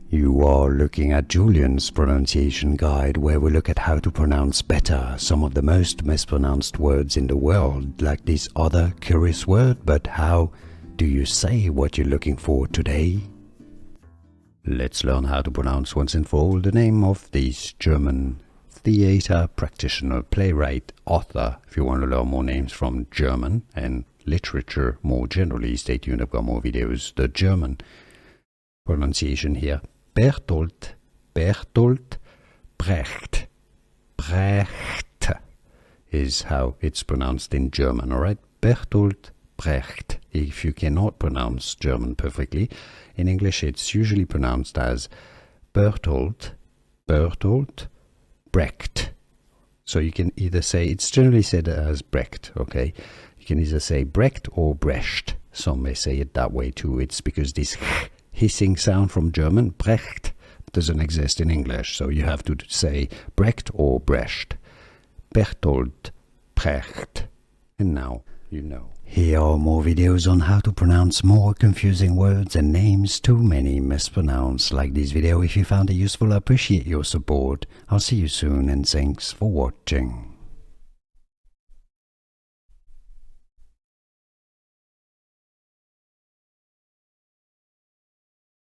You are looking at Julian's pronunciation guide, where we look at how to pronounce better some of the most mispronounced words in the world, like this other curious word. But how do you say what you're looking for today? Let's learn how to pronounce once and for all the name of this German theater practitioner, playwright, author. If you want to learn more names from German and literature more generally, stay tuned. I've got more videos. The German pronunciation here. Bertolt Brecht. Brecht is how it's pronounced in German, alright? Bertolt Brecht. If you cannot pronounce German perfectly, in English it's usually pronounced as Bertolt Brecht. So you can either say, it's generally said as Brecht, okay? You can either say Brecht or Brecht. Some may say it that way too. It's because this hissing sound from German, Brecht, doesn't exist in English. So you have to say Brecht or Brecht. Bertolt Brecht. And now you know. Here are more videos on how to pronounce more confusing words and names too many mispronounced. Like this video if you found it useful. I appreciate your support. I'll see you soon and thanks for watching.